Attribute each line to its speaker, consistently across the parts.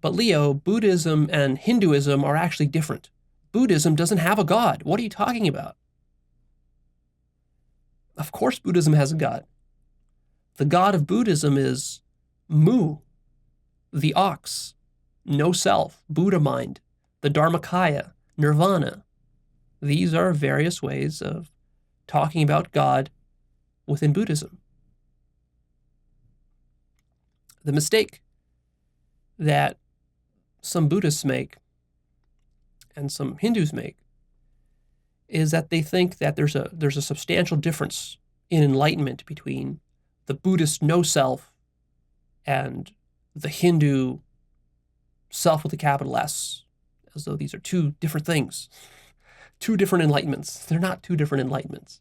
Speaker 1: But Leo, Buddhism and Hinduism are actually different. Buddhism doesn't have a god. What are you talking about? Of course Buddhism has a god. The god of Buddhism is Mu, the ox, no self, Buddha mind, the Dharmakaya, nirvana. These are various ways of talking about God within Buddhism. The mistake that some Buddhists make and some Hindus make is that they think that there's a substantial difference in enlightenment between the Buddhist no self and the Hindu self with a capital S, as though these are two different things, two different enlightenments. They're not two different enlightenments.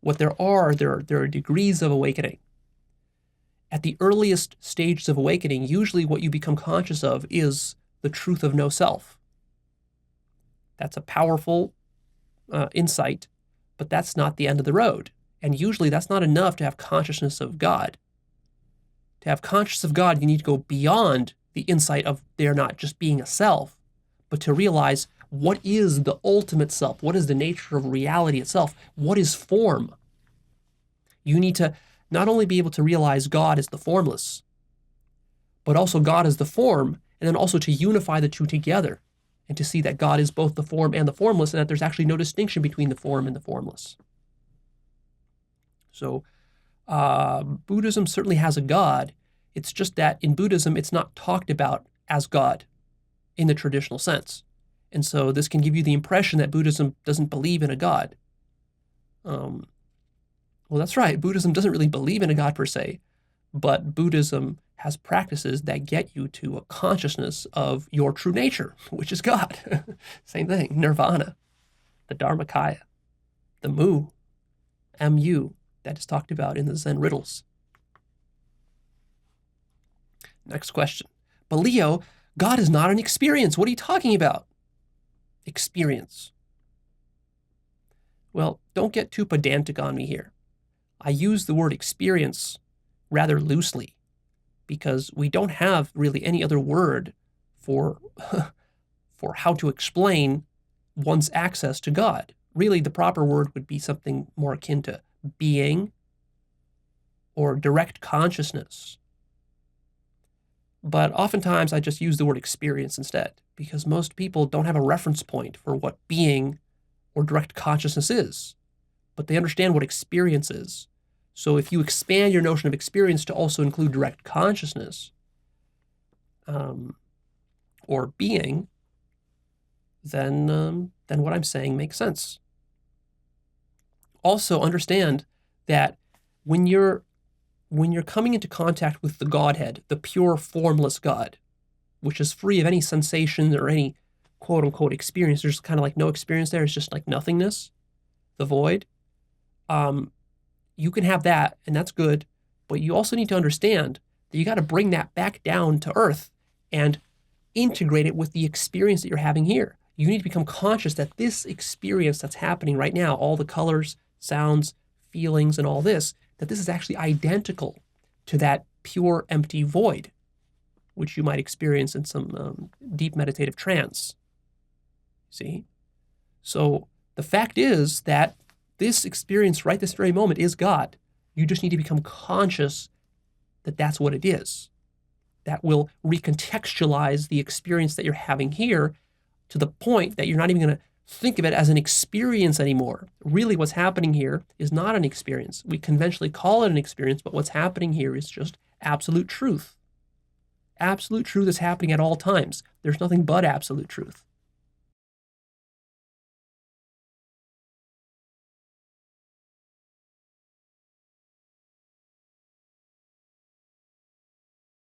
Speaker 1: What there are degrees of awakening. At the earliest stages of awakening, usually what you become conscious of is the truth of no self. That's a powerful insight, but that's not the end of the road. And usually that's not enough to have consciousness of God. To have consciousness of God, you need to go beyond the insight of there not just being a self, but to realize what is the ultimate self? What is the nature of reality itself? What is form? You need to not only be able to realize God as the formless, but also God as the form, and then also to unify the two together and to see that God is both the form and the formless, and that there's actually no distinction between the form and the formless. So Buddhism certainly has a God. It's just that in Buddhism, it's not talked about as God in the traditional sense. And so this can give you the impression that Buddhism doesn't believe in a God. Well, that's right. Buddhism doesn't really believe in a God per se, but Buddhism has practices that get you to a consciousness of your true nature, which is God. Same thing, nirvana, the Dharmakaya, the Mu, Mu, that is talked about in the Zen riddles. Next question. But Leo, God is not an experience. What are you talking about? Experience. Well, don't get too pedantic on me here. I use the word experience rather loosely because we don't have really any other word for how to explain one's access to God. Really, the proper word would be something more akin to being or direct consciousness. But oftentimes I just use the word experience instead because most people don't have a reference point for what being or direct consciousness is, but they understand what experience is. So if you expand your notion of experience to also include direct consciousness or being, then what I'm saying makes sense. Also understand that when you're coming into contact with the Godhead, the pure formless God, which is free of any sensation or any quote unquote experience, there's kind of like no experience there, it's just like nothingness, the void. You can have that, and that's good, but you also need to understand that you got to bring that back down to earth and integrate it with the experience that you're having here. You need to become conscious that this experience that's happening right now, all the colors, sounds, feelings, and all this, that this is actually identical to that pure empty void, which you might experience in some deep meditative trance. See? So the fact is that this experience right this very moment is God. You just need to become conscious that that's what it is. That will recontextualize the experience that you're having here to the point that you're not even going to think of it as an experience anymore. Really what's happening here is not an experience. We conventionally call it an experience, but what's happening here is just absolute truth. Absolute truth is happening at all times. There's nothing but absolute truth.